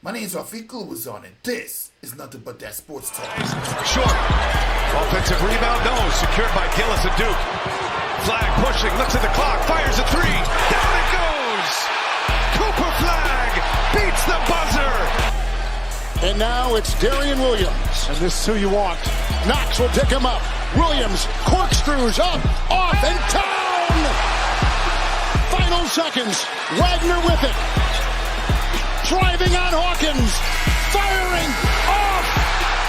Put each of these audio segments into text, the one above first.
My name's Rafique Louison, and this is nothing but that sports talk. Short. Offensive rebound, no. Secured by Gillis and Duke. Flag pushing, looks at the clock, fires a three. Down it goes. Cooper Flag beats the buzzer. And now it's Darian Williams. And this is who you want. Knox will pick him up. Williams corkscrews up, off, and down! Final seconds. Wagner with it. Driving on Hawkins. Firing off.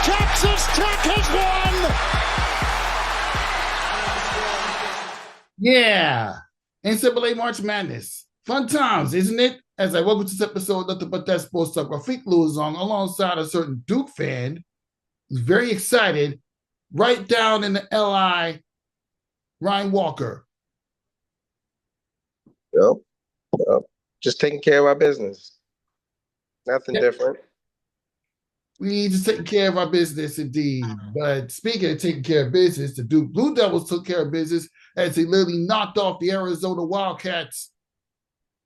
Texas Tech has won. Yeah. NCAA March Madness. Fun times, isn't it? As I welcome to this episode of Nothing But That Sports Talk, Rafique Louison, alongside a certain Duke fan who's very excited, right down in the LI, Ryan Walker. Yep. Just taking care of our business. Nothing different. We need to take care of our business indeed. But speaking of taking care of business, the Duke Blue Devils took care of business as they literally knocked off the Arizona Wildcats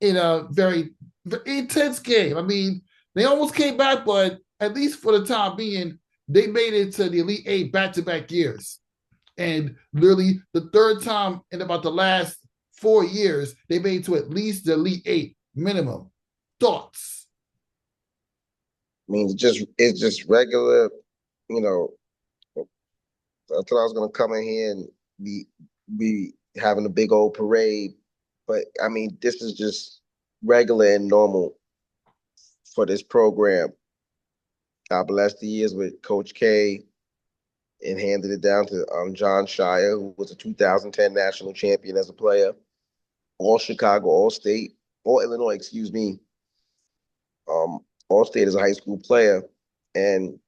in a very, very intense game. I mean, they almost came back, but at least for the time being, they made it to the Elite Eight back-to-back years. And literally the third time in about the last 4 years, they made it to at least the Elite Eight minimum. Thoughts? I mean, it's just regular, I thought I was gonna come in here and be having a big old parade. But I mean, this is just regular and normal for this program. God bless the years with Coach K and handed it down to John Shire, who was a 2010 national champion as a player, all Chicago, all state, all Illinois, excuse me. All state as a high school player, and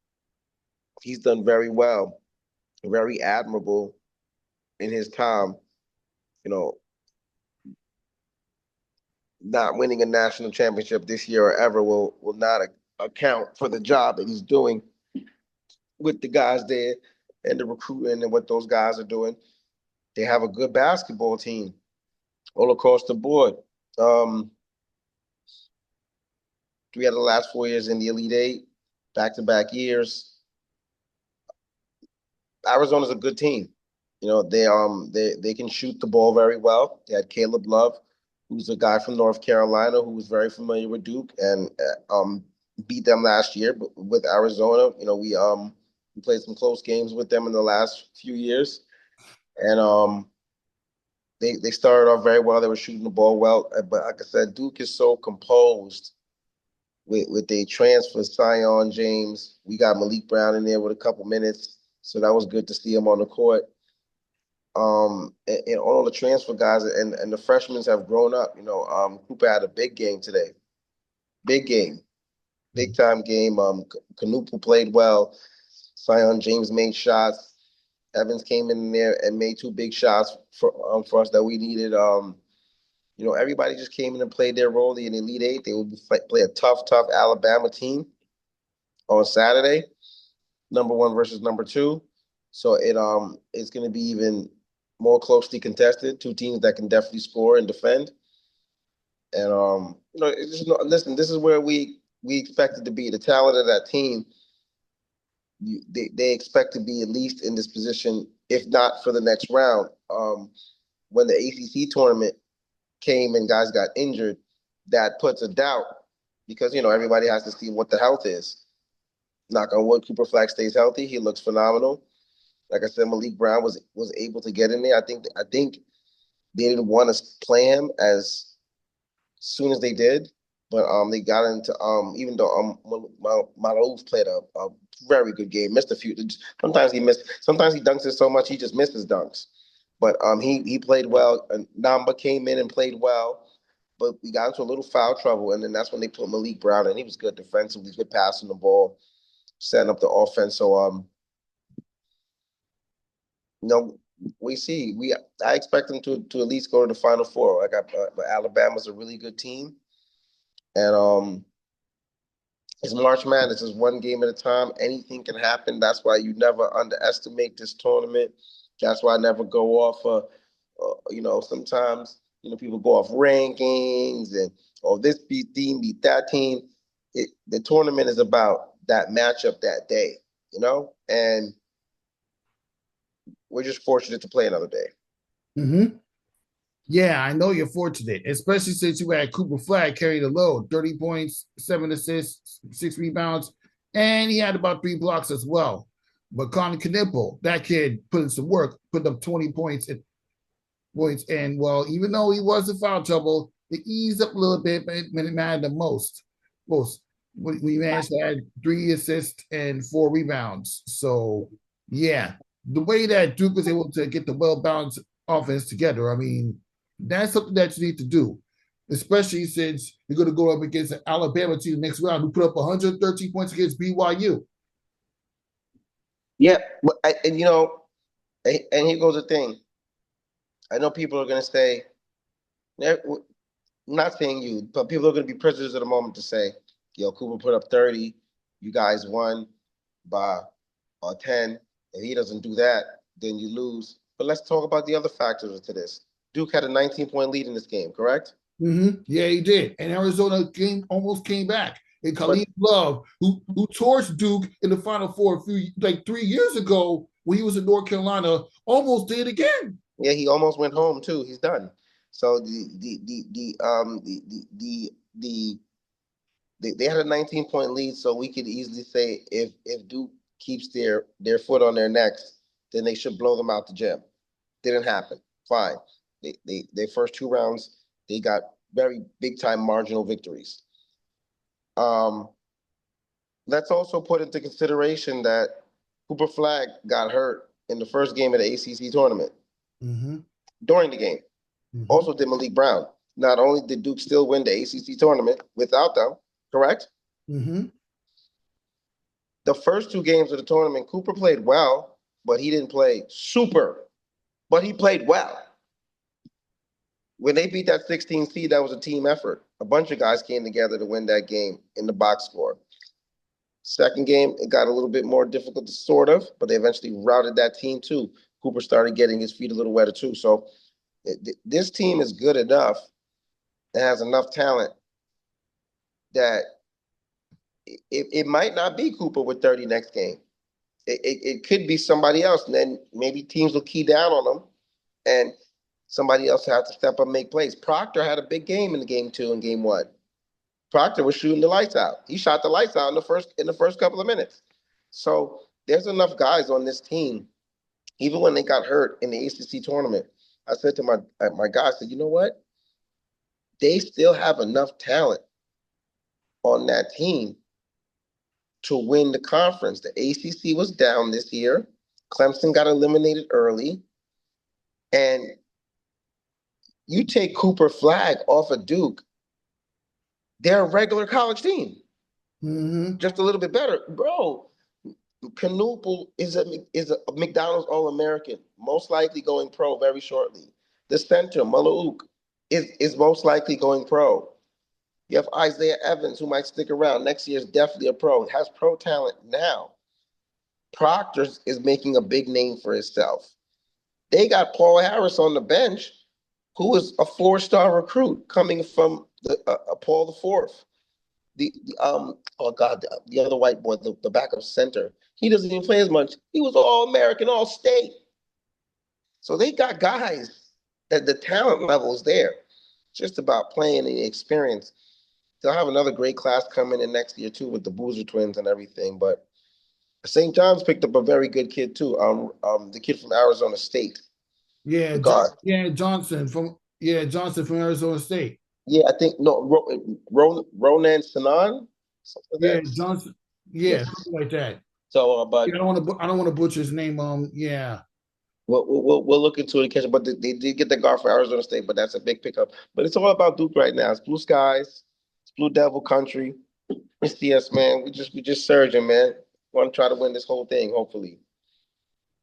he's done very well, very admirable in his time. Not winning a national championship this year or ever will not account for the job that he's doing with the guys there and the recruiting and what those guys are doing. They have a good basketball team all across the board. We had the last 4 years in the Elite Eight, back-to-back years. Arizona's a good team. They can shoot the ball very well. They had Caleb Love, who's a guy from North Carolina who was very familiar with Duke and beat them last year. But with Arizona, we played some close games with them in the last few years, and they started off very well. They were shooting the ball well, but like I said, Duke is so composed. With the transfer, Sion James, we got Malik Brown in there with a couple minutes, so that was good to see him on the court. And all the transfer guys and the freshmen have grown up. Cooper had a big game today, big time game. Kanupu played well. Sion James made shots. Evans came in there and made two big shots for us that we needed. Everybody just came in and played their role in the Elite Eight. They will play a tough Alabama team on Saturday, number 1 versus number 2. So it's going to be even more closely contested. Two teams that can definitely score and defend. And listen, this is where we expected to be. The talent of that team, they expect to be at least in this position, if not for the next round. When the ACC tournament came and guys got injured, that puts a doubt because, everybody has to see what the health is. Knock on wood, Cooper Flag stays healthy. He looks phenomenal. Like I said, Malik Brown was able to get in there. I think they didn't want to play him as soon as they did, but they got into even though Malou played a very good game, missed a few. Sometimes he dunks it so much he just misses dunks. But he played well. And Namba came in and played well, but we got into a little foul trouble, and then that's when they put Malik Brown in. He was good defensively, good passing the ball, setting up the offense. So we see. I expect them to at least go to the Final Four. But Alabama's a really good team, and it's March Madness. It's one game at a time. Anything can happen. That's why you never underestimate this tournament. That's why I never go off. Sometimes people go off rankings and this team beat that team. the tournament is about that matchup that day, and we're just fortunate to play another day. Mm-hmm. Yeah, I know you're fortunate, especially since you had Cooper Flag carry the load, 30 points, 7 assists, 6 rebounds, and he had about 3 blocks as well. But Connor Knipple, that kid put in some work, put up 20 points, and well, even though he was in foul trouble, it eased up a little bit, but it mattered the most. We managed to add 3 assists and 4 rebounds. So, yeah, the way that Duke was able to get the well-balanced offense together, I mean, that's something that you need to do, especially since you're going to go up against an Alabama team next round who put up 113 points against BYU. Yeah, and here goes the thing. I know people are going to say, not saying you, but people are going to be prisoners of the moment to say, Cooper put up 30, you guys won by 10. If he doesn't do that, then you lose. But let's talk about the other factors to this. Duke had a 19-point lead in this game, correct? Mm-hmm. Yeah, he did. And Arizona almost came back. And Khalid Love, who torched Duke in the Final Four 3 years ago when he was in North Carolina, almost did again. Yeah, he almost went home too. He's done. So they had a 19-point lead, so we could easily say if Duke keeps their foot on their necks, then they should blow them out the gym. Didn't happen. Fine. Their first 2 rounds, they got very big time marginal victories. Let's also put into consideration that Cooper Flag got hurt in the first game of the ACC tournament. Mm-hmm. During the game. Mm-hmm. Also did Malik Brown. Not only did Duke still win the ACC tournament without them, correct? Mm-hmm. The first 2 games of the tournament, Cooper played well, but he didn't play super. But he played well. When they beat that 16 seed, that was a team effort. A bunch of guys came together to win that game in the box score. Second game, it got a little bit more difficult, sort of, but they eventually routed that team too. Cooper started getting his feet a little wetter too. So this team is good enough and has enough talent that it might not be Cooper with 30 next game. It could be somebody else, and then maybe teams will key down on them, and somebody else has to step up and make plays. Proctor had a big game in the game 2 and game 1. Proctor was shooting the lights out. He shot the lights out in the first couple of minutes. So there's enough guys on this team. Even when they got hurt in the ACC tournament, I said to my guy, I said, you know what? They still have enough talent on that team to win the conference. The ACC was down this year. Clemson got eliminated early. And you take Cooper Flag off of Duke, they're a regular college team. Mm-hmm. Just a little bit better. Bro, Knupel is a McDonald's All-American, most likely going pro very shortly. The center, Malouk, is most likely going pro. You have Isaiah Evans, who might stick around. Next year is definitely a pro. Has pro talent now. Proctor is making a big name for himself. They got Paul Harris on the bench, who is a 4-star recruit coming from Paul the Fourth. The other white boy, the backup center. He doesn't even play as much. He was All-American, All-State. So they got guys that the talent level is there. It's just about playing and the experience. They'll have another great class coming in next year too with the Boozer twins and everything. But St. John's picked up a very good kid too. The kid from Arizona State. Yeah, Johnson from Arizona State. Yeah, I think Ronan Sanan. Yeah, Johnson. Yeah, something like that. So, but I don't want to butcher his name. Yeah. We'll look into it and catch it. But they did get the guard for Arizona State, but that's a big pickup. But it's all about Duke right now. It's blue skies, it's Blue Devil country. It's CS, man. We just surging, man. Want to try to win this whole thing, hopefully.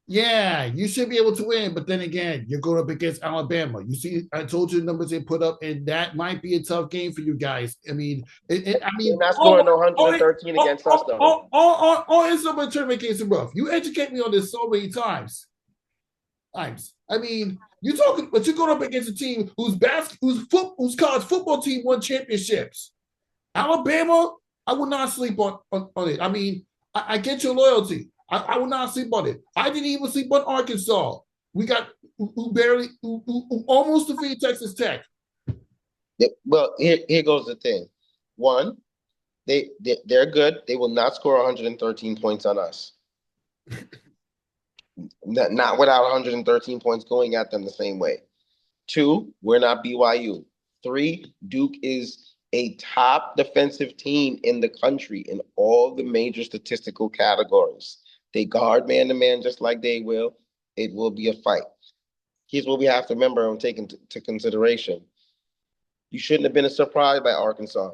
Yeah, you should be able to win, but then again, you're going up against Alabama. You see, I told you the numbers they put up, and that might be a tough game for you guys. I mean, they're not scoring 113 against us, though. All NCAA tournament games are rough. You educate me on this so many times. I mean, you're talking, but you're going up against a team whose college football team won championships. Alabama, I would not sleep on it. I mean, I get your loyalty. I would not sleep on it. I didn't even sleep on Arkansas. We got who almost defeated Texas Tech. Well, here goes the thing. One, they're good. They will not score 113 points on us. Not without 113 points going at them the same way. Two, we're not BYU. Three, Duke is a top defensive team in the country in all the major statistical categories. They guard man to man just like they will. It will be a fight. Here's what we have to remember and take into consideration. You shouldn't have been surprised by Arkansas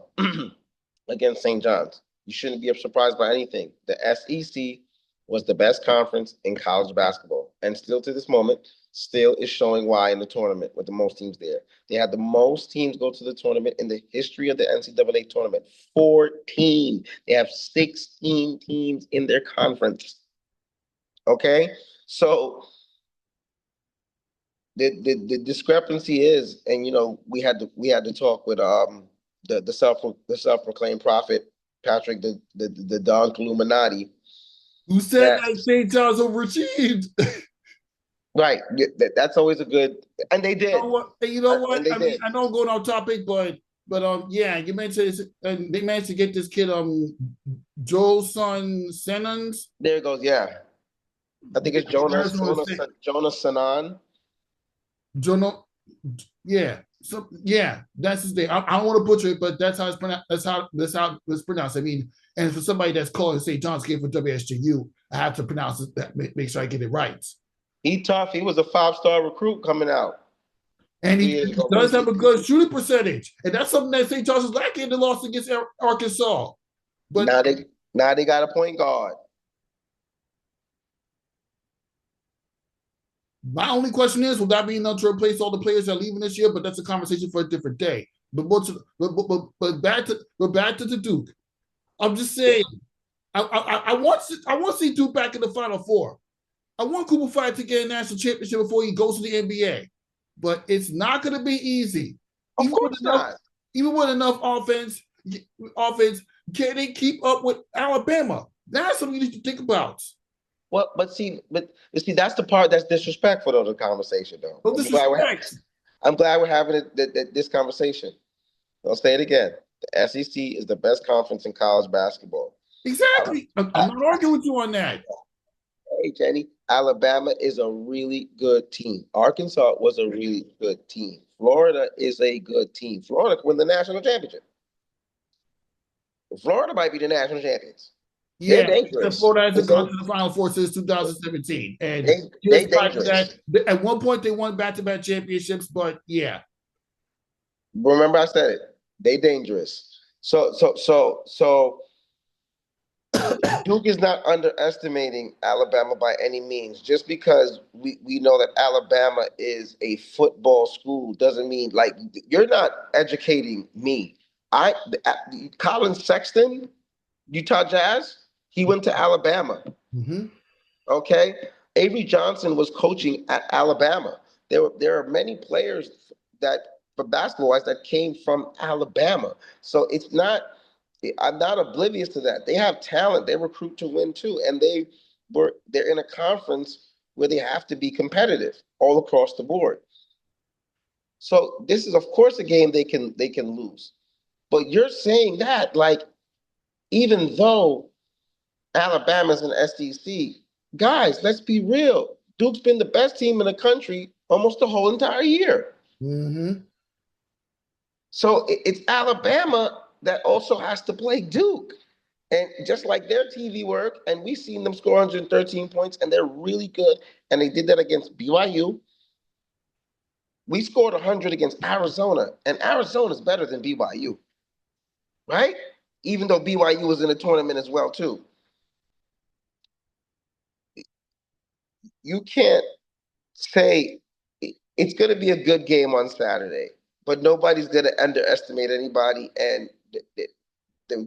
against St. John's. You shouldn't be surprised by anything. The SEC was the best conference in college basketball. And still to this moment, still is showing why in the tournament with the most teams there. They had the most teams go to the tournament in the history of the NCAA tournament. 14. They have 16 teams in their conference. Okay? So the discrepancy is, and we had to talk with the self-proclaimed prophet, Patrick, the Don Illuminati, who said that St. John's overachieved. Right. That's always a good, and they did. You know what? I mean, I know I'm going off topic, but yeah, you mentioned they managed to get this kid Joel Sennons. There it goes. Yeah, I think it's Jonas Sanan. Yeah. So yeah, that's his name. I don't want to butcher it, but that's how it's pronounced. That's how it's pronounced. I mean, and for somebody that's calling St. John's game for WSJU, I have to pronounce it. Make sure I get it right. He tough. He was a 5-star recruit coming out. And he does have a good shooting percentage. And that's something that St. John's is lacking in the loss against Arkansas. But now they got a point guard. My only question is, will that be enough to replace all the players that are leaving this year? But that's a conversation for a different day. But back to the Duke. I'm just saying, I want to see Duke back in the Final Four. I want Cooper Flag to get a national championship before he goes to the NBA. But it's not going to be easy. Of course not. Even with enough offense, can they keep up with Alabama? That's something you need to think about. Well, but see, that's the part that's disrespectful of the conversation, though. I'm glad we're having this conversation. I'll say it again. The SEC is the best conference in college basketball. Exactly. I'm not arguing with you on that. Hey, Jenny, Alabama is a really good team. Arkansas was a really good team. Florida is a good team. Florida could win the national championship. Florida might be the national champions. Yeah, Florida hasn't gone to the Final Four since 2017. And they that, at one point, they won back-to-back championships, but yeah. Remember I said it. They dangerous. So Duke is not underestimating Alabama by any means. Just because we know that Alabama is a football school doesn't mean, like, you're not educating me. Colin Sexton, Utah Jazz, he went to Alabama. Mm-hmm. Okay? Avery Johnson was coaching at Alabama. There are many players that, for basketball-wise, that came from Alabama. So I'm not oblivious to that. They have talent. They recruit to win too. And they're in a conference where they have to be competitive all across the board. So this is, of course, a game they can lose. But you're saying that, like, even though Alabama's an SEC, guys, let's be real. Duke's been the best team in the country almost the whole entire year. Mm-hmm. So it's Alabama that also has to play Duke. And just like their TV work, and we've seen them score 113 points, and they're really good, and they did that against BYU. We scored 100 against Arizona, and Arizona's better than BYU, right? Even though BYU was in the tournament as well, too. You can't say it's going to be a good game on Saturday, but nobody's going to underestimate anybody, and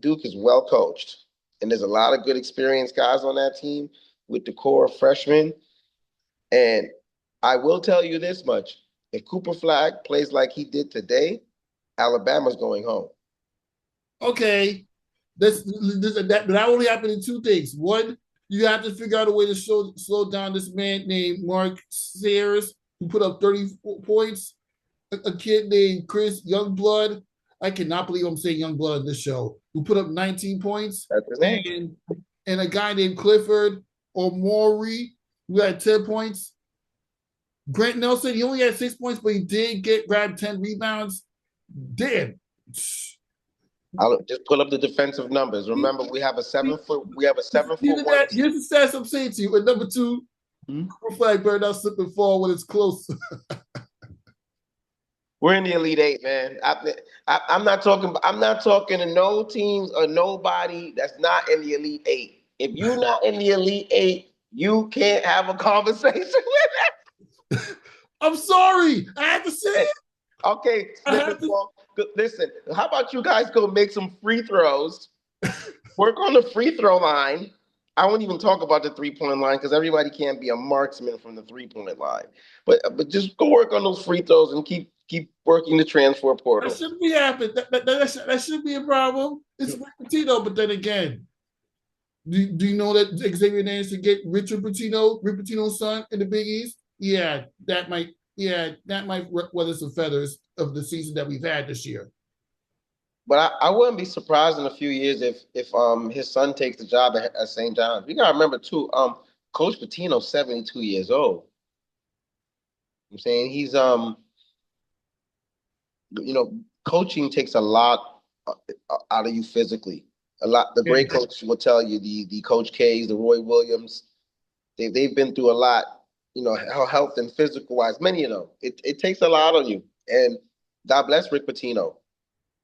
Duke is well coached, and there's a lot of good experienced guys on that team with the core of freshmen. And I will tell you this much: if Cooper Flag plays like he did today, Alabama's going home. Okay, That only happened in two things. One, you have to figure out a way to slow down this man named Mark Sayers, who put up 30 points. A kid named Chris Youngblood. I cannot believe I'm saying Youngblood in this show, who put up 19 points. That's his name. And a guy named Clifford Omori, who had 10 points. Grant Nelson, he only had 6 points, but he did grab 10 rebounds. Damn. I'll just pull up the defensive numbers. Remember, we have a 7 foot. We have a 7 foot one. Here's the stats I'm saying to you. At number 2, flag bird out slip and fall when it's close. We're in the Elite Eight, man. I'm not talking. I'm not talking to no teams or nobody that's not in the Elite Eight. If you're not in the Elite Eight, you can't have a conversation with it. I'm sorry. I have to say it. Okay, listen. How about you guys go make some free throws? Work on the free throw line. I won't even talk about the 3-point line because everybody can't be a marksman from the 3-point line. But just go work on those free throws and keep working the transfer portal. That shouldn't be happening. That shouldn't be a problem. It's Rick Pitino, but then again, do you know that Xavier managed to get Rick Pitino's son in the Big East? That might weather some feathers of the season that we've had this year. But I wouldn't be surprised in a few years if his son takes the job at St. John's. We gotta remember too, Coach Pitino's 72 years old. I'm saying he's coaching takes a lot out of you physically. A lot. The great coach will tell you, the Coach K's, the Roy Williams, they've been through a lot. Health and physical wise, many of them. It takes a lot on you. And God bless Rick Pitino.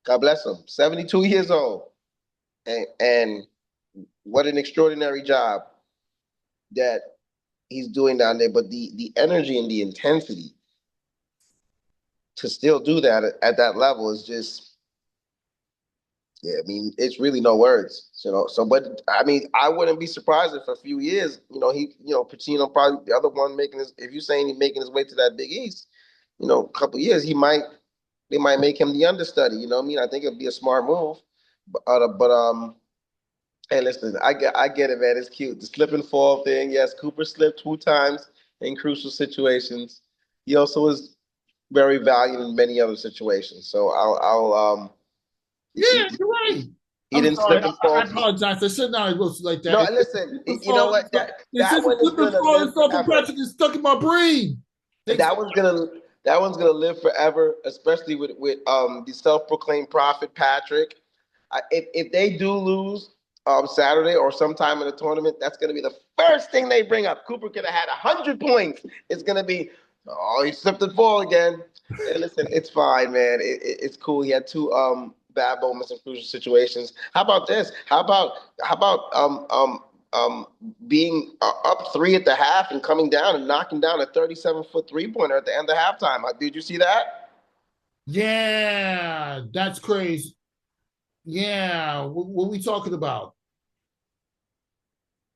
God bless him. 72 years old. And what an extraordinary job that he's doing down there. But the energy and the intensity to still do that at that level is just, it's really no words. So, but I mean, I wouldn't be surprised if for a few years, Pitino probably the other one if you're saying he's making his way to that Big East, a couple of years, they might make him the understudy. You know what I mean? I think it'd be a smart move. But hey, listen, I get it, man. It's cute. The slip and fall thing. Yes, Cooper slipped 2 times in crucial situations. He also was very valiant in many other situations. So you're right. He didn't slip and fall. I apologize. I should not have roasted like that. No, listen. You know what? That one is gonna live forever. Patrick is stuck in my brain. That one's gonna live forever, especially with the self-proclaimed prophet Patrick. If they do lose Saturday or sometime in the tournament, that's gonna be the first thing they bring up. Cooper could have had 100 points. It's gonna be, he slipped and fall again. Hey, listen, it's fine, man. It's cool. He had 2 bad moments in crucial situations. How about this? How about being up 3 at the half and coming down and knocking down a 37-foot 3-pointer at the end of halftime? Did you see that? Yeah, that's crazy. Yeah, what are we talking about?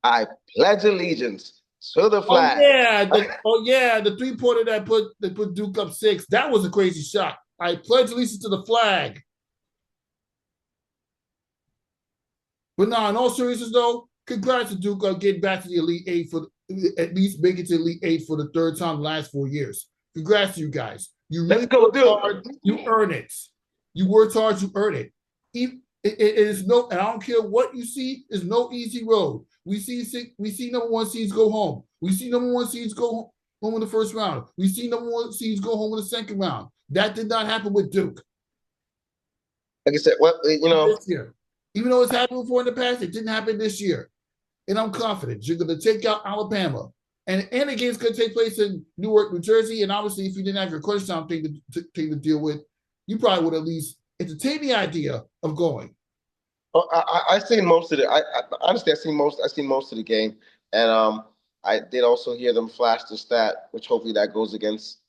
I pledge allegiance to the flag. The 3-pointer that put Duke up 6. That was a crazy shot. I pledge allegiance to the flag. But no, in all seriousness though, congrats to Duke on getting back to the Elite Eight at least making it to the Elite Eight for the 3rd time in the last 4 years. Congrats to you guys. You really worked hard. You earn it. You worked hard. You earn it. It is no, and I don't care what you see. It's no easy road. We see number 1 seeds go home. We see number 1 seeds go home in the first round. We see number 1 seeds go home in the second round. That did not happen with Duke. Like I said, this year. Even though it's happened before in the past, it didn't happen this year. And I'm confident you're going to take out Alabama. And the game's going to take place in Newark, New Jersey. And obviously, if you didn't have your crunch time thing to deal with, you probably would at least entertain the idea of going. I've seen most of it. Honestly, I've seen most of the game. And I did also hear them flash the stat, which hopefully that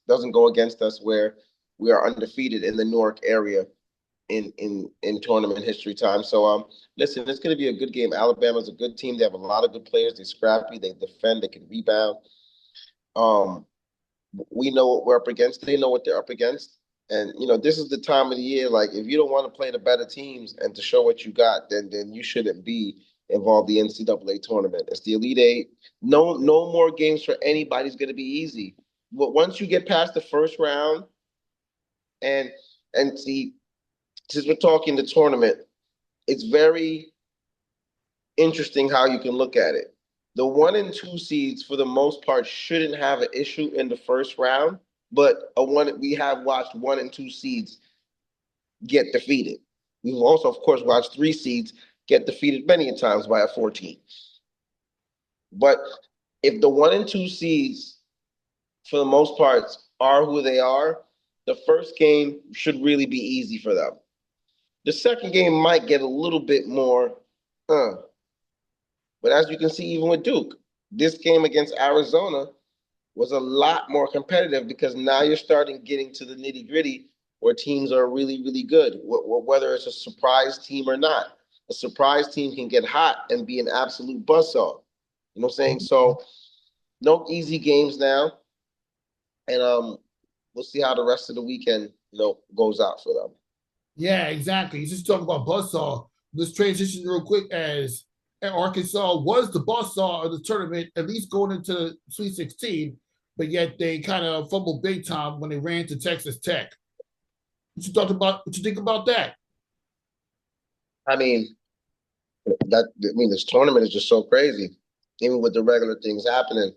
doesn't go against us, where we are undefeated in the Newark area in tournament history time. So listen, it's going to be a good game. Alabama's a good team. They have a lot of good players. They're scrappy. They defend. They can rebound. We know what we're up against. They know what they're up against. And this is the time of the year. Like, if you don't want to play the better teams and to show what you got, then you shouldn't be involved in the NCAA tournament. It's the Elite Eight. No more games for anybody's going to be easy. But once you get past the first round, and see, since we're talking the tournament, it's very interesting how you can look at it. The 1 and 2 seeds, for the most part, shouldn't have an issue in the first round, but we have watched 1 and 2 seeds get defeated. We've also, of course, watched 3 seeds get defeated many times by a 14. But if the 1 and 2 seeds, for the most part, are who they are, the first game should really be easy for them. The second game might get a little bit more, But as you can see, even with Duke, this game against Arizona was a lot more competitive, because now you're starting getting to the nitty gritty where teams are really, really good, whether it's a surprise team or not. A surprise team can get hot and be an absolute buzzsaw. You know what I'm saying? So no easy games now. And we'll see how the rest of the weekend, goes out for them. Yeah, exactly. You just talk about buzzsaw. Let's transition real quick, as Arkansas was the buzzsaw of the tournament, at least going into Sweet 16, but yet they kind of fumbled big time when they ran to Texas Tech. What you think about that? I mean, this tournament is just so crazy, even with the regular things happening.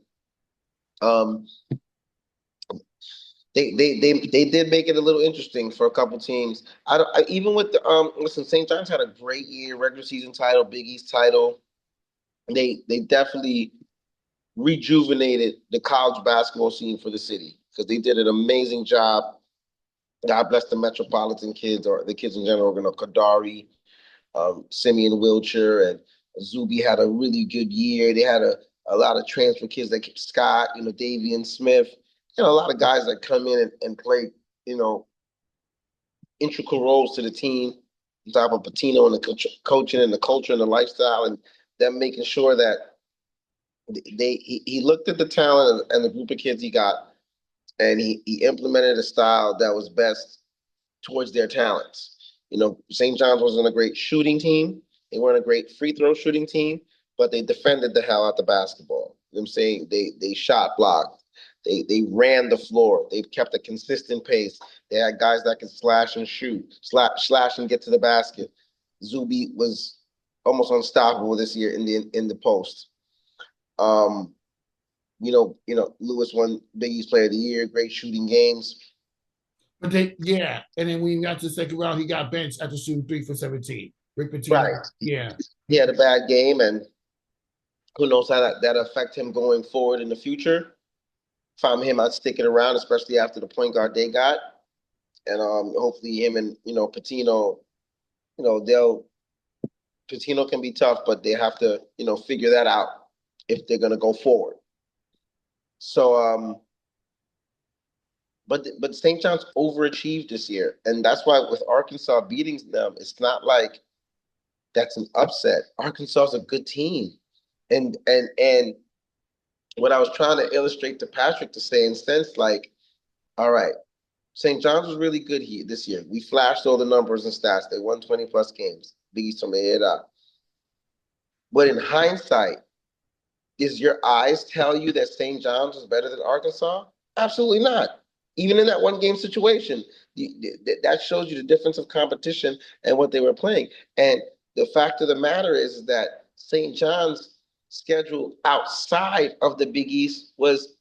They did make it a little interesting for a couple teams. Even with the listen, St. John's had a great year, regular season title, Big East title. They definitely rejuvenated the college basketball scene for the city, because they did an amazing job. God bless the Metropolitan kids, or the kids in general. Kadari, Simeon Wilcher, and Zuby had a really good year. They had a lot of transfer kids like Scott, Davian Smith, a lot of guys that come in and play, integral roles to the team, on top of Patino and the coaching and the culture and the lifestyle, and them making sure that he looked at the talent and the group of kids he got, and he implemented a style that was best towards their talents. St. John's wasn't a great shooting team. They weren't a great free throw shooting team, but they defended the hell out the basketball. You know what I'm saying? They shot blocked. They ran the floor. They kept a consistent pace. They had guys that could slash and shoot, slash and get to the basket. Zuby was almost unstoppable this year in the post. Lewis won Big East Player of the Year, great shooting games. But and then when he got to the second round, he got benched after shooting 3 for 17. Rick Pitino, right? Yeah, he had a bad game, and who knows how that affect him going forward in the future. Found him out sticking around, especially after the point guard they got, and hopefully him and Patino, Patino can be tough, but they have to figure that out if they're gonna go forward. So but St. John's overachieved this year, and that's why with Arkansas beating them, it's not like that's an upset. Arkansas is a good team, and what I was trying to illustrate to Patrick to say, in sense, like, all right, St. John's was really good here this year. We flashed all the numbers and stats. They won 20 plus games. Big East from the But in hindsight, does your eyes tell you that St. John's was better than Arkansas? Absolutely not. Even in that one game situation, that shows you the difference of competition and what they were playing. And the fact of the matter is that St. John's schedule outside of the Big East was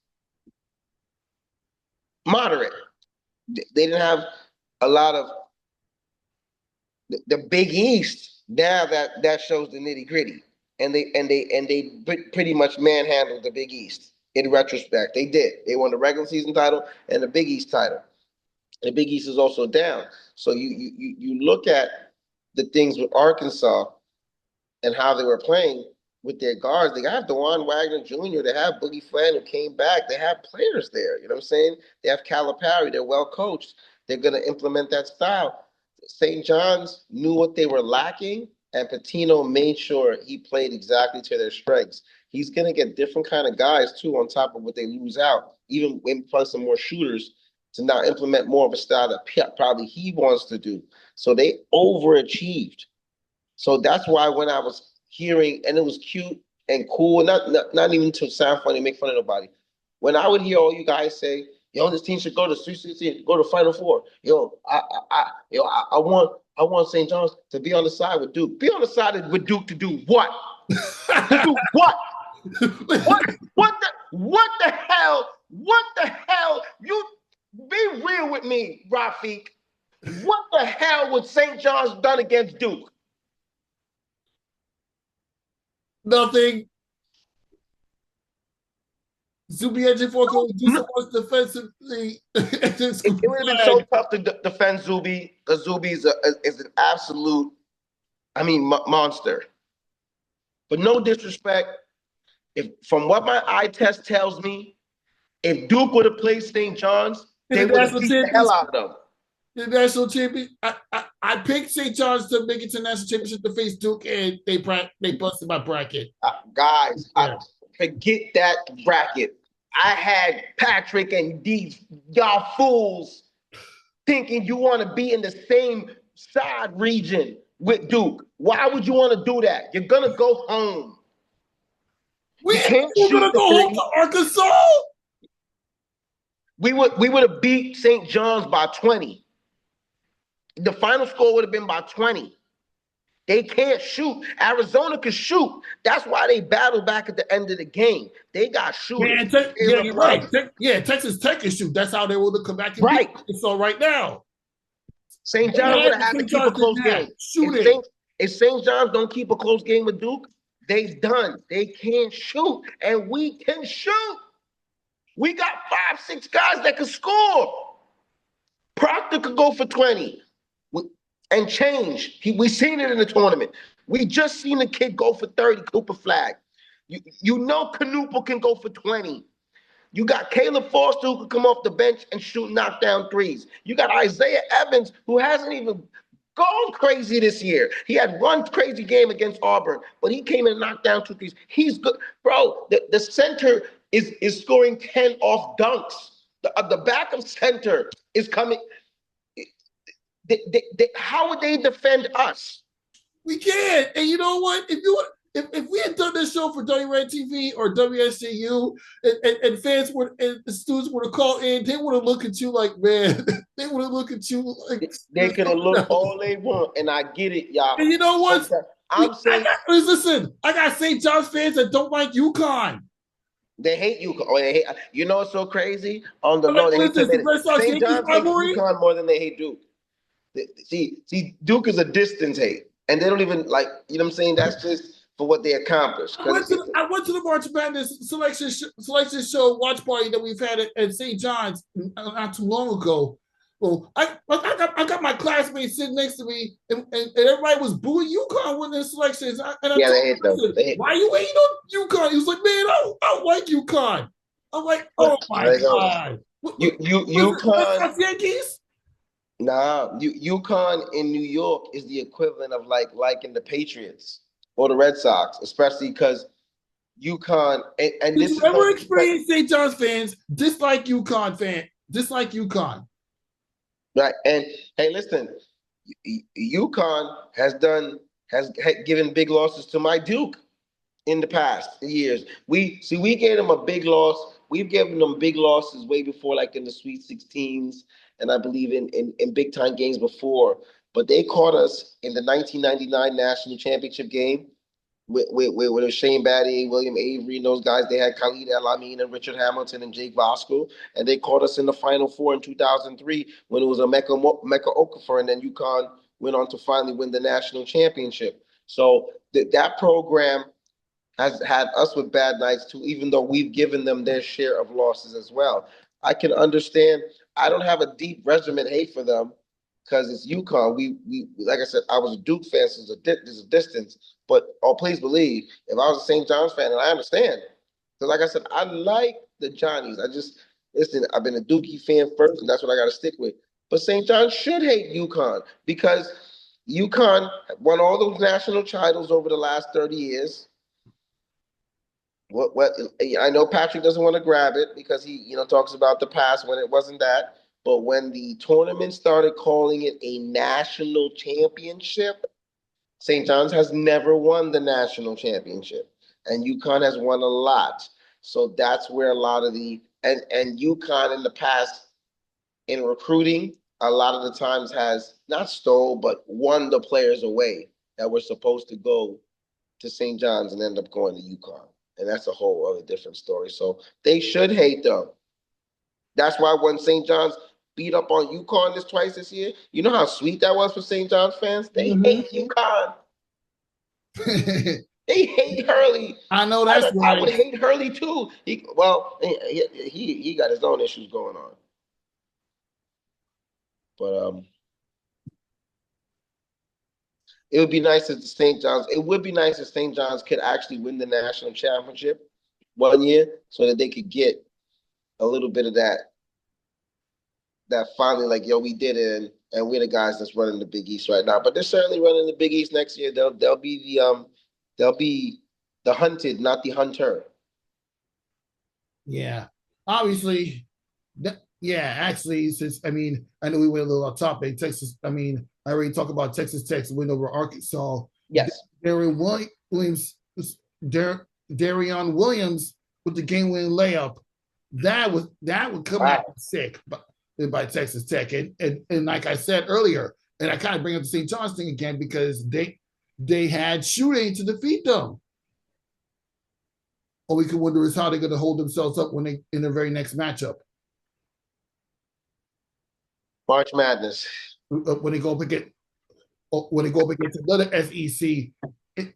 moderate. They didn't have a lot of the Big East. Now that shows the nitty gritty, and they pretty much manhandled the Big East. In retrospect, they did. They won the regular season title and the Big East title. The Big East is also down. So you look at the things with Arkansas and how they were playing with their guards. They have DeJuan Wagner Jr., they have Boogie Flan who came back. They have players there, you know what I'm saying? They have Calipari, they're well coached. They're going to implement that style. St. John's knew what they were lacking, and Patino made sure he played exactly to their strengths. He's going to get different kind of guys, too, on top of what they lose out, even when plus some more shooters to now implement more of a style that probably he wants to do. So they overachieved. So that's why when I was hearing, and it was cute and cool, not even to sound funny, make fun of nobody. When I would hear all you guys say, "Yo, this team should go to Sweet 16, go to Final Four." I want St. John's to be on the side with Duke. Be on the side with Duke to do what? To do what? What the hell? What the hell? You be real with me, Rafique. What the hell would St. John's done against Duke? Nothing. Zuby Fork will do so much defensively. It would have been so tough to defend Zuby, because Zuby is an absolute, monster. But no disrespect, from what my eye test tells me, if Duke would have played St. John's, they would have beat the hell out of them. The national champion. I picked St. John's to make it to the national championship to face Duke, and they busted my bracket. Guys, forget that bracket. I had Patrick and these y'all fools thinking you want to be in the same side region with Duke. Why would you want to do that? You're gonna go home. We're gonna go home to Arkansas. We would have beat St. John's by 20. The final score would have been by 20. They can't shoot. Arizona can shoot. That's why they battled back at the end of the game. They got shooters. You're right. Texas Tech can shoot. That's how they will come back. Right. So right now, St. John's would have had to keep a close game. If St. John's don't keep a close game with Duke, they're done. They can't shoot, and we can shoot. We got 5-6 guys that can score. Proctor could go for 20 and change. We seen it in the tournament. We just seen the kid go for 30, Cooper Flag. You know Canupa can go for 20. You got Caleb Foster who could come off the bench and shoot knockdown threes. You got Isaiah Evans, who hasn't even gone crazy this year. He had one crazy game against Auburn, but he came in and knocked down 2 threes. He's good. Bro, the center is scoring 10 off dunks. The backup center is coming. How would they defend us? We can't. And you know what? If we had done this show for WRED TV or WSJU, and fans and the students would have called in, they would have looked at you like, man, they would have looked at you like they could have looked all they want, and I get it, y'all. And you know what? Listen, I got St. John's fans that don't like UConn. They hate UConn. You know what's so crazy? On the low, they hate St. John's hates UConn more than they hate Duke. See, Duke is a distance hate, and they don't even like. You know what I'm saying? That's just for what they accomplished. I went to the March Madness selection show watch party that we've had at St. John's not too long ago. Well, I got my classmates sitting next to me, and everybody was booing UConn winning their selections. They hate them. Why are you hating on UConn? He was like, man, I don't like UConn. I'm like, oh my God. UConn Yankees? Nah, UConn in New York is the equivalent of liking the Patriots or the Red Sox, especially because UConn and this is never experienced St. John's fans dislike UConn dislike UConn. Right, and hey, listen, UConn has given big losses to my Duke in the past years. We gave them a big loss. We've given them big losses way before, like in the Sweet 16s. And I believe in big time games before, but they caught us in the 1999 national championship game with Shane Batty, William Avery, and those guys. They had Khalid El-Amin and Richard Hamilton and Jake Voskuhl, and they caught us in the Final Four in 2003 when it was a Mecca Okafor, and then UConn went on to finally win the national championship. So that program has had us with bad nights too, even though we've given them their share of losses as well. I can understand. I don't have a deep regiment hate for them because it's UConn. We like I said, I was a Duke fan, so there's a distance. But please believe, if I was a St. John's fan, and I understand, because like I said, I like the Johnnies. Listen, I've been a Dookie fan first, and that's what I got to stick with. But St. John's should hate UConn because UConn won all those national titles over the last 30 years. What I know Patrick doesn't want to grab it because he talks about the past when it wasn't that, But when the tournament started calling it a national championship, St. John's has never won the national championship, and UConn has won a lot. So that's where a lot of and UConn in the past in recruiting, a lot of the times has not stole but won the players away that were supposed to go to St. John's and end up going to UConn. And that's a whole other different story. So they should hate them. That's why when St. John's beat up on UConn twice this year, you know how sweet that was for St. John's fans? They hate UConn. They hate Hurley. I know that's right. I would hate Hurley too. He got his own issues going on. But it would be nice if St. John's. It would be nice if St. John's could actually win the national championship one year, so that they could get a little bit of that finally, like, yo, we did it, and we're the guys that's running the Big East right now. But they're certainly running the Big East next year. They'll be the hunted, not the hunter. Yeah, obviously. Actually, since I know we went a little off topic. Texas. I already talked about Texas Tech's win over Arkansas. Yes. Darion Williams with the game-winning layup. That would come out sick by Texas Tech, and like I said earlier, and I kind of bring up the St. John's thing again because they had shooting to defeat them. All we can wonder is how they're going to hold themselves up when they in their very next matchup. March Madness. When they go up against another SEC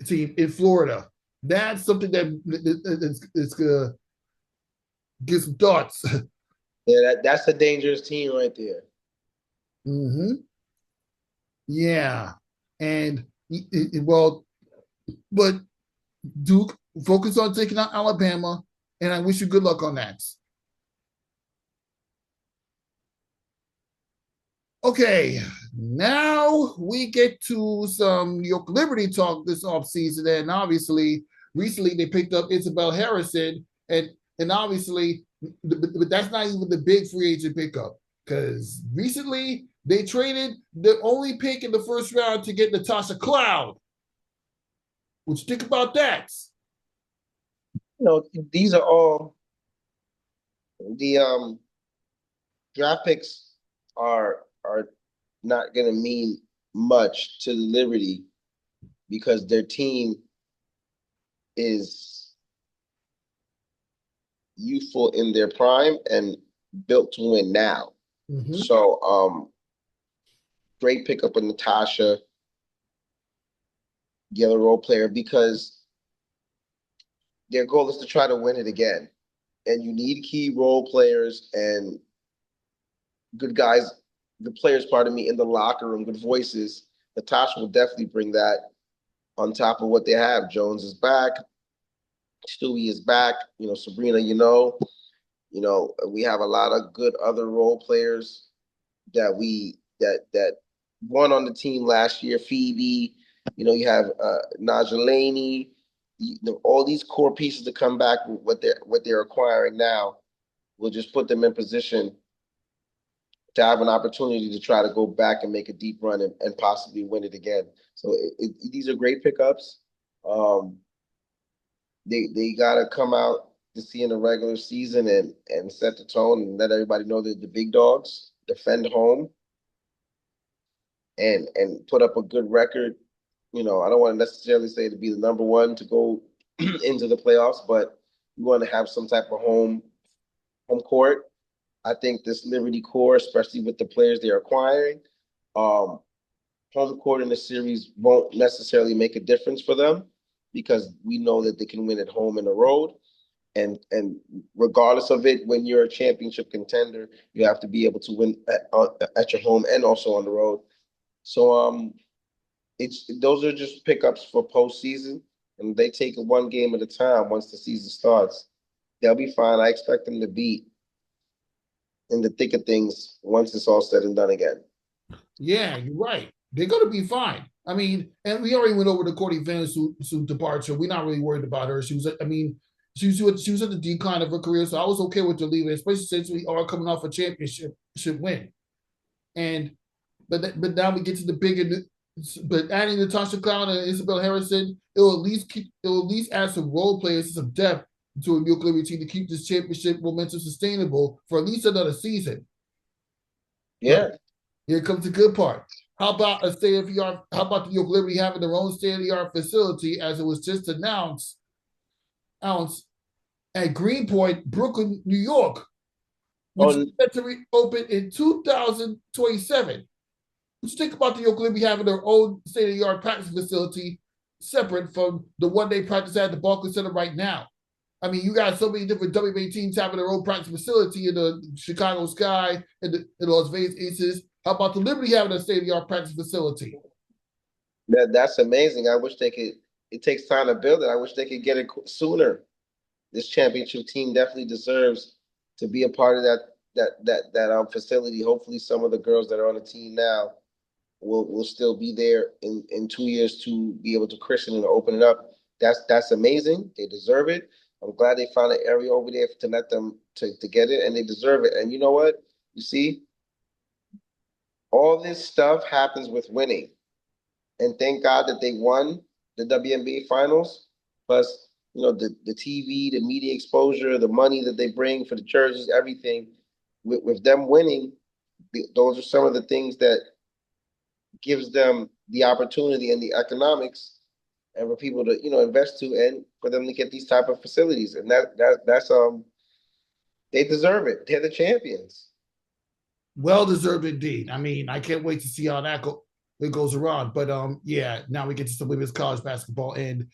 team in Florida, that's something that's gonna get some thoughts. Yeah, that's a dangerous team right there. Mm-hmm. Yeah, and but Duke focus on taking out Alabama, and I wish you good luck on that. Okay, now we get to some New York Liberty talk this offseason, and obviously, recently they picked up Isabel Harrison, and obviously, but that's not even the big free agent pickup, because recently they traded the only pick in the first round to get Natasha Cloud. What you think about that? These are all the draft picks are not going to mean much to Liberty because their team is youthful in their prime and built to win now. Mm-hmm. So great pickup with Natasha, the other role player, because their goal is to try to win it again. And you need key role players and good guys, the players, pardon me, in the locker room, good voices. Natasha will definitely bring that on top of what they have. Jones is back. Stewie is back. Sabrina, we have a lot of good other role players that won on the team last year. Phoebe, you have Naja Laney, all these core pieces to come back with what they're acquiring now will just put them in position to have an opportunity to try to go back and make a deep run and possibly win it again. So these are great pickups. They got to come out to see in the regular season and set the tone and let everybody know that the big dogs defend home and put up a good record. I don't want to necessarily say to be the number one to go into the playoffs, but you want to have some type of home court. I think this Liberty core, especially with the players they're acquiring, home court in the series won't necessarily make a difference for them because we know that they can win at home and the road. And regardless of it, when you're a championship contender, you have to be able to win at your home and also on the road. So those are just pickups for postseason, and they take it one game at a time. Once the season starts, they'll be fine. I expect them to be in the thick of things once it's all said and done again. Yeah, you're right. They're going to be fine. And we already went over the Courtney Vander's departure. We're not really worried about her. She was, she was at the decline of her career, so I was okay with her leaving, especially since we are coming off a championship win. And but now we get to the bigger. But adding Natasha Clown and Isabel Harrison, it'll at least add some role players and some depth to a New York Liberty team to keep this championship momentum sustainable for at least another season. Yeah. But here comes the good part. How about a state of the art? How about the New York Liberty having their own state of the art facility, as it was just announced at Greenpoint, Brooklyn, New York, which is set to open in 2027. Just think about the New York Liberty having their own state of the art practice facility separate from the one they practice at the Barclays Center right now. I mean, you got so many different WNBA teams having their own practice facility in the Chicago Sky and the Las Vegas Aces. How about the Liberty having a state of the art practice facility? That's amazing. I wish they could. It takes time to build it. I wish they could get it sooner. This championship team definitely deserves to be a part of that facility. Hopefully, some of the girls that are on the team now will still be there in 2 years to be able to christen and open it up. That's amazing. They deserve it. I'm glad they found an area over there to let them to get it, and they deserve it. And you know what? You see, all this stuff happens with winning. And thank God that they won the WNBA finals. Plus, the TV, the media exposure, the money that they bring for the jerseys, everything. With them winning, those are some of the things that gives them the opportunity and the economics and for people to, invest to, and for them to get these type of facilities. And that's they deserve it. They're the champions. Well deserved indeed. I mean, I can't wait to see how it goes around. But yeah, now we get to some women's college basketball, and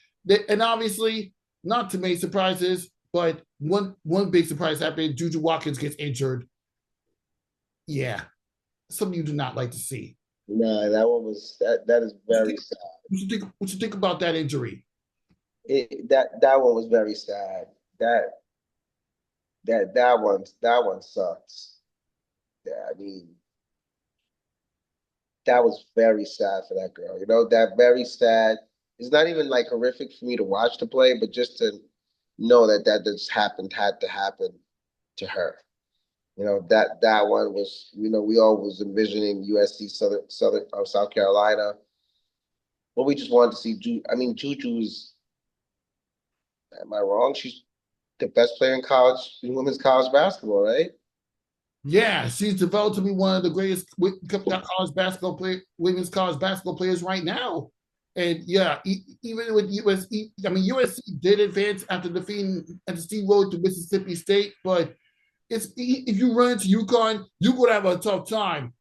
obviously not too many surprises, but one big surprise happened. Juju Watkins gets injured. Yeah, something you do not like to see. No, that is very sad. What you think about that injury? That one was very sad. That one sucks. Yeah, I mean, that was very sad for that girl. That very sad. It's not even like horrific for me to watch the play, but just to know that just had to happen to her. That one was, we all was envisioning USC South Carolina. But we just wanted to see Juju's, am I wrong? She's the best player in women's college basketball, right? Yeah, she's developed to be one of the greatest women's college basketball players right now. And yeah, even with USC, USC did advance after defeating at the steamroll to Mississippi State, but if you run into UConn, you're gonna have a tough time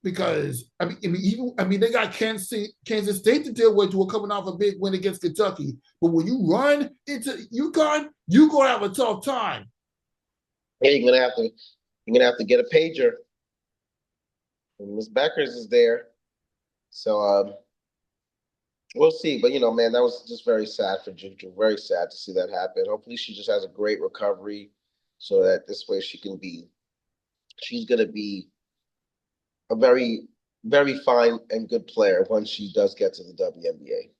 because they got Kansas State to deal with, who are coming off a big win against Kentucky. But when you run into UConn, you're gonna have a tough time. Yeah, you're gonna have to get a pager. And Miss Beckers is there, so we'll see. But man, that was just very sad for Juju. Very sad to see that happen. Hopefully, she just has a great recovery, so that this way she's gonna be a very, very fine and good player once she does get to the WNBA.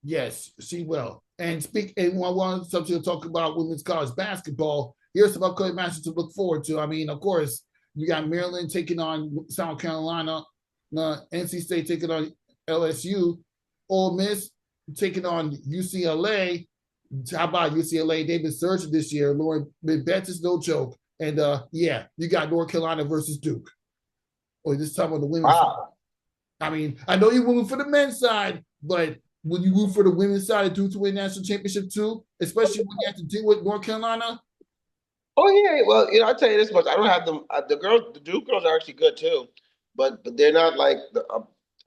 Yes, she will. And I wanted to talk about women's college basketball. Here's some upcoming matches to look forward to. Of course, you got Maryland taking on South Carolina, NC State taking on LSU, Ole Miss taking on UCLA. How about UCLA? They've been surging this year. Lauren Betts is no joke. And yeah, you got North Carolina versus Duke. Or this time on the women's side. I know you're rooting for the men's side, but will you root for the women's side of Duke to win national championship too? Especially when you have to deal with North Carolina? Oh yeah, well, I'll tell you this much: I don't have them. The Duke girls are actually good too, but they're not like the.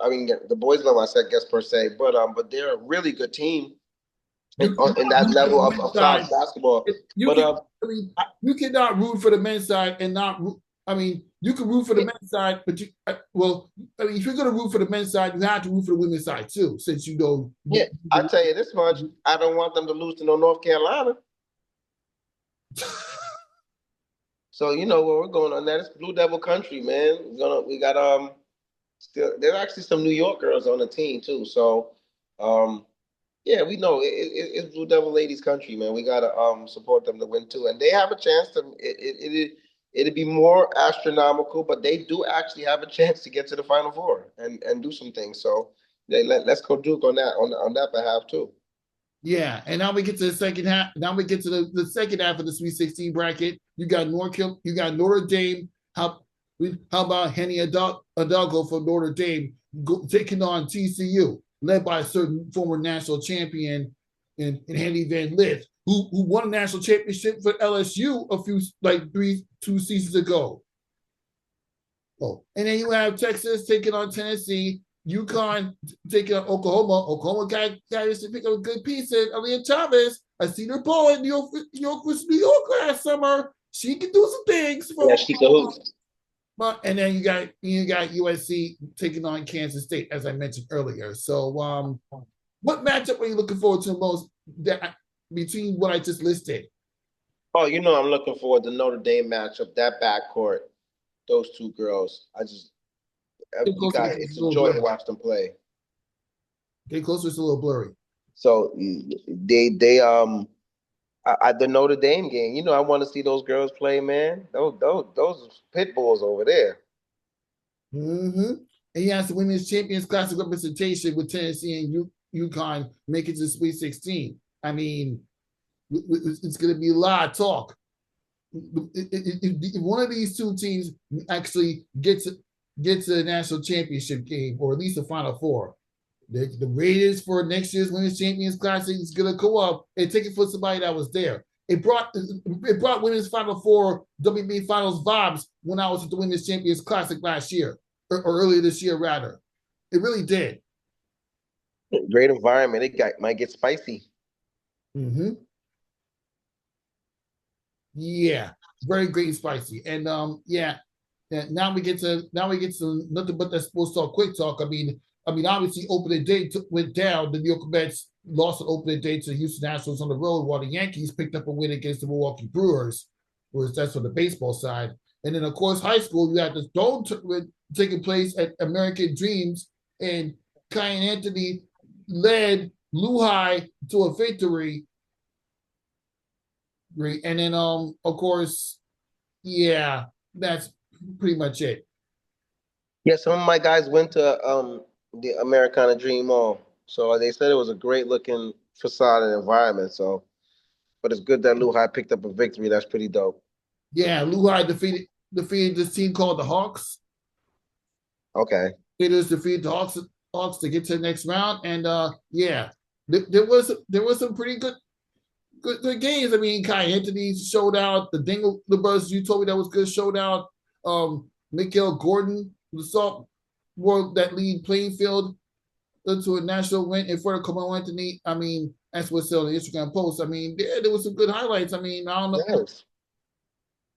The boys level, I guess per se, but they're a really good team in that level of college basketball. You cannot root for the men's side and not. You can root for the men's side, but if you're going to root for the men's side, you have to root for the women's side too, since you know. Yeah, I'll tell you this much: I don't want them to lose to North Carolina. So where we're going on that. It's Blue Devil country, man. We got still there's actually some New York girls on the team too. So Yeah, we know it's Blue Devil ladies' country, man. We gotta support them to win too, and they have a chance to. It'd be more astronomical, but they do actually have a chance to get to the Final Four and do some things. So let's go Duke on that behalf too. Yeah, and now we get to the second half. Now we get to the second half of the Sweet 16 bracket. You got you got Notre Dame. How about Henny Hidalgo from Notre Dame taking on TCU, led by a certain former national champion in Henny Van Lith, who won a national championship for LSU a few two seasons ago. Oh, and then you have Texas taking on Tennessee. UConn taking on Oklahoma. Oklahoma got to pick up a good piece in Aaliyah Chavez. I seen her ball in New York last summer. She can do some things. Yeah, she can hoop. And then you got USC taking on Kansas State, as I mentioned earlier. So, what matchup are you looking forward to most between what I just listed? Oh, you know, I'm looking forward to Notre Dame matchup. That backcourt, those two girls. It's a joy to watch them play. Get closer, it's a little blurry. So the Notre Dame game, you know, I want to see those girls play, man. Those pit bulls over there. Mm-hmm. And he has the Women's Champions Classic representation with Tennessee and UConn make it to the Sweet 16. I mean, it's going to be a lot of talk. If one of these two teams actually gets to the national championship game, or at least the Final Four, the ratings for next year's Women's Champions Classic is going to go up and take it for somebody that was there. It brought Women's Final Four WNBA Finals vibes when I was at the Women's Champions Classic last year, or earlier this year, rather. It really did. Great environment. Might get spicy. Mm-hmm. Yeah, very great and spicy. And yeah. Now we get to nothing but that sports talk, quick talk. I mean, obviously, opening day went down. The New York Mets lost an opening day to the Houston Nationals on the road, while the Yankees picked up a win against the Milwaukee Brewers. That's on the baseball side. And then, of course, high school, you had the Dome taking place at American Dreams, and Kyan Anthony led Lehigh to a victory. And then, of course, yeah, that's pretty much it. Yeah, some of my guys went to the Americana Dream Mall, so they said it was a great looking facade and environment. So, but it's good that Lehigh picked up a victory. That's pretty dope. Yeah, Lehigh defeated this team called the Hawks. Okay. They just defeated the Hawks to get to the next round, and yeah, there was some pretty good games. I mean, Kai Anthony showed out. The brothers, you told me that was good, showed out. Mikael Gordon, the sophomore that lead playing field into a national win in front of Carmelo Anthony. I mean, that's what's on the Instagram post. I mean, there was some good highlights. I mean, I don't know. Yes.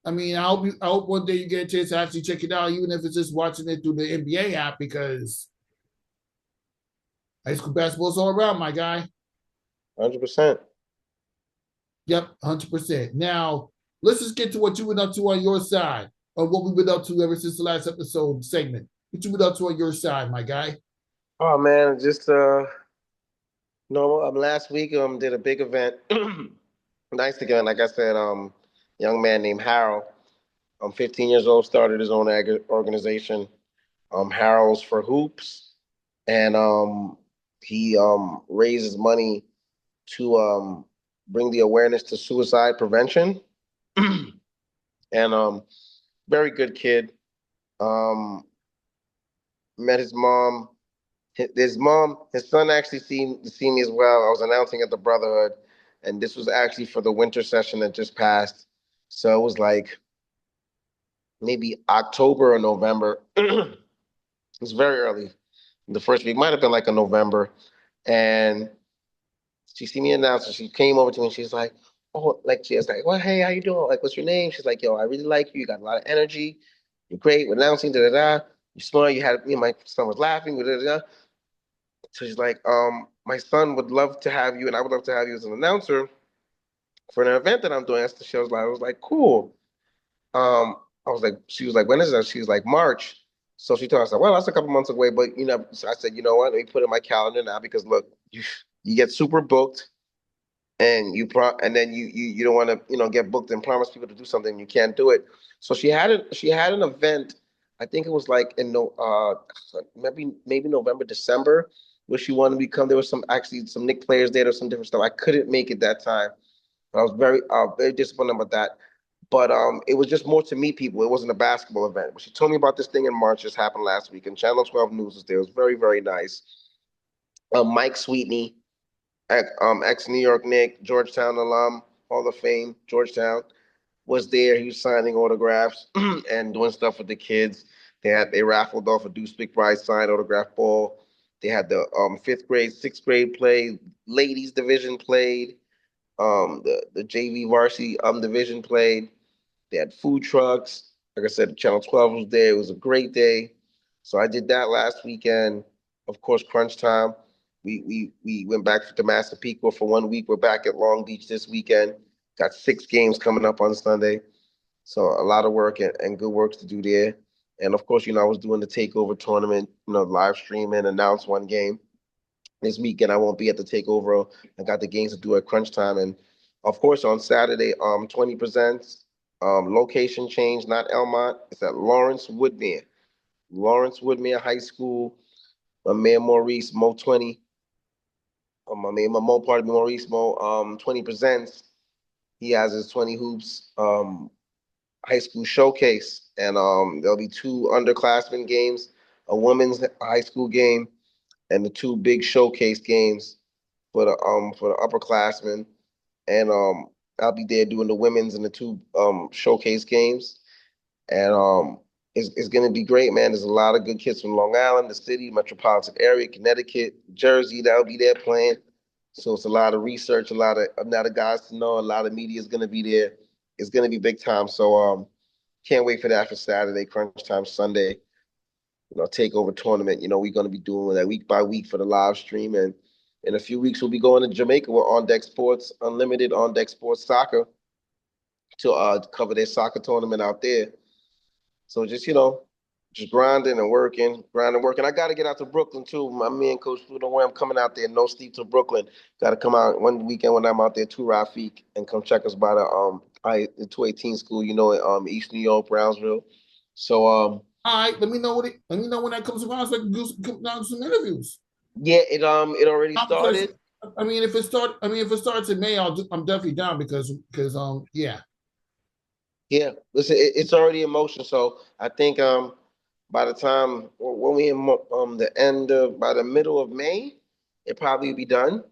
I mean, I hope one day you get a chance to actually check it out, even if it's just watching it through the NBA app, because high school basketball is all around, my guy. 100%. Yep, 100%. Now, let's just get to what you went up to on your side, or what we've been up to ever since the last episode segment. What you been up to on your side, my guy? Oh man, just normal. Last week did a big event. Nice again, like I said, young man named Harold. 15 years old, started his own organization, Harold's for Hoops, and he raises money to bring the awareness to suicide prevention. And very good kid. Met his mom. His son actually see me as well. I was announcing at the Brotherhood, and this was actually for the winter session that just passed. So it was like maybe October or November. It was very early. The first week might have been like a November, and she see me announce, and she came over to me and she's like, oh, like she was like, well, hey, how you doing? Like, what's your name? She's like, yo, I really like you. You got a lot of energy. You're great. We're announcing, da da da. You're smart. You had me. My son was laughing. Da da da. So she's like, my son would love to have you, and I would love to have you as an announcer for an event that I'm doing. That's the show. I was like, cool. I was like, she was like, when is that? She was like, March. So she told us, well, that's a couple months away, but so I said, you know what? Let me put it in my calendar now, because look, you get super booked, and and then you don't want to get booked and promise people to do something and you can't do it. So she had an event. I think it was like in no maybe November, December, where she wanted me to come. There was some Knicks players there or some different stuff. I couldn't make it that time. I was very disappointed about that. But it was just more to meet people. It wasn't a basketball event. But she told me about this thing in March. Just happened last week, and Channel 12 News was there. It was very, very nice. Mike Sweetney, ex New York Knick, Georgetown alum, Hall of Fame, Georgetown, was there. He was signing autographs and doing stuff with the kids. They raffled off a Deuce McBride signed autograph ball. They had the fifth grade, sixth grade play, ladies division played. The JV varsity division played. They had food trucks. Like I said, Channel 12 was there. It was a great day. So I did that last weekend. Of course, crunch time. We went back to Massapequa for 1 week. We're back at Long Beach this weekend. Got 6 games coming up on Sunday. So a lot of work and good work to do there. And of course, I was doing the takeover tournament, live streaming, announced one game. This weekend I won't be at the takeover. I got the games to do at crunch time. And of course on Saturday, 20 presents. Location change, not Elmont. It's at Lawrence Woodmere. Lawrence Woodmere High School. My man Maurice Mo 20. My man Mo part of Maurice Mo 20 presents. He has his 20 hoops high school showcase, and there'll be 2 underclassmen games, a women's high school game, and the 2 big showcase games for the upperclassmen. And I'll be there doing the women's and the 2 showcase games. And it's gonna be great, man. There's a lot of good kids from Long Island, the city, metropolitan area, Connecticut, Jersey that'll be there playing. So it's a lot of research, a lot of guys to know, a lot of media is gonna be there. It's gonna be big time. So can't wait for that for Saturday, crunch time Sunday. Takeover tournament. We're gonna be doing that week by week for the live stream, and in a few weeks we'll be going to Jamaica with On Deck Sports, Unlimited On Deck Sports Soccer, to cover their soccer tournament out there. So just grinding and working. I got to get out to Brooklyn too. My man, Coach Fluto, where I'm coming out there, no sleep to Brooklyn. Got to come out one weekend when I'm out there to Rafique and come check us by the 218 school, East New York, Brownsville. So all right, let me know when that comes around so I can come down to some interviews. Yeah, it already started. If it starts in May, I'm definitely down because yeah. Yeah, listen, it's already in motion. So I think by the time when we by the middle of May, it probably will be done.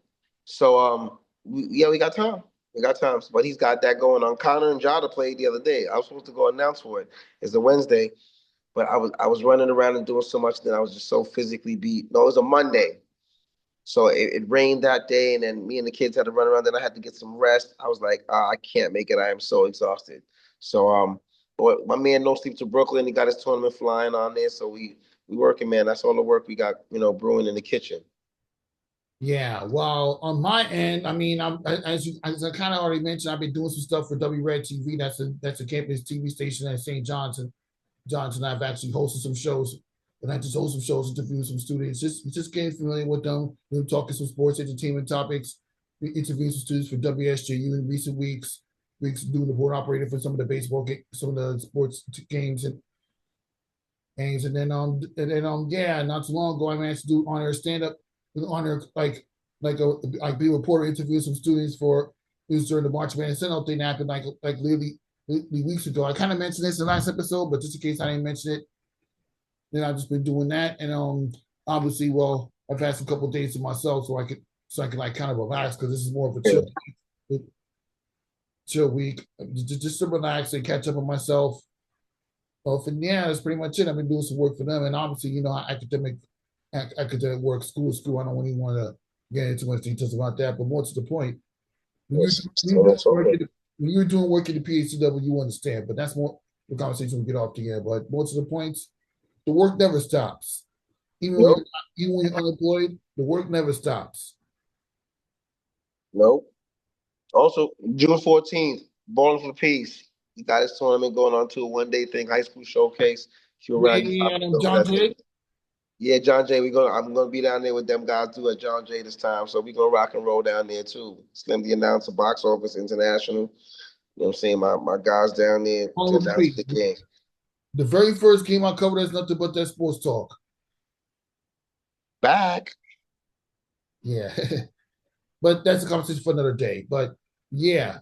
So we got time. We got time. But he's got that going on. Connor and Jada played the other day. I was supposed to go announce for it. It's a Wednesday, but I was running around and doing so much that I was just so physically beat. No, it was a Monday. So it rained that day, and then me and the kids had to run around. Then I had to get some rest. I was like, I can't make it. I am so exhausted. So but my man No Sleep to Brooklyn. He got his tournament flying on there. So we working, man. That's all the work we got, brewing in the kitchen. Yeah, well, on my end, as I kind of already mentioned, I've been doing some stuff for W Red TV. That's a campus TV station at St. John's. Johnson, I've actually hosted some shows, and I just host some shows, interviewing some students, just getting familiar with them, talking some sports entertainment topics. We interviewed some students for WSJU in recent weeks. Doing the board operator for some of the baseball, some of the sports games and then yeah, not too long ago I managed to do honor stand up, honor like be a reporter, interview some students for it was during the March Madness Sentinel thing that happened literally weeks ago. I kind of mentioned this in the last episode, but just in case I didn't mention it, then I've just been doing that. And obviously, well, I've had some couple of days to myself so I can like kind of relax because this is more of a chill week. Just to relax and catch up on myself. Well, yeah, that's pretty much it. I've been doing some work for them, and obviously, academic work, school. I don't really want to get into much details about that, but more to the point, when you're doing work at the PhDW, you understand. But that's more the conversation we get off the air. But more to the points, the work never stops. Even when you're unemployed, the work never stops. Nope. Also, June 14th, Bowling for Peace. He got his tournament going on to a one-day thing, high school showcase. John Jay. Yeah, John Jay, I'm gonna be down there with them guys too at John Jay this time. So we're gonna rock and roll down there too. Slim the announcer, Box Office International. You know what I'm saying? My guys down there to announce the game. The very first game I covered is nothing but that sports talk. Back. Yeah. But that's a conversation for another day. But yeah.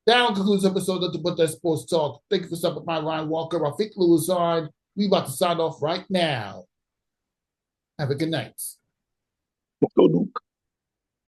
That concludes episode of Nothing But That Sports Talk. Thank you for stopping by, Ryan Walker. Rafique Louison. We about to sign off right now. Have a good night. Let's go, Luke.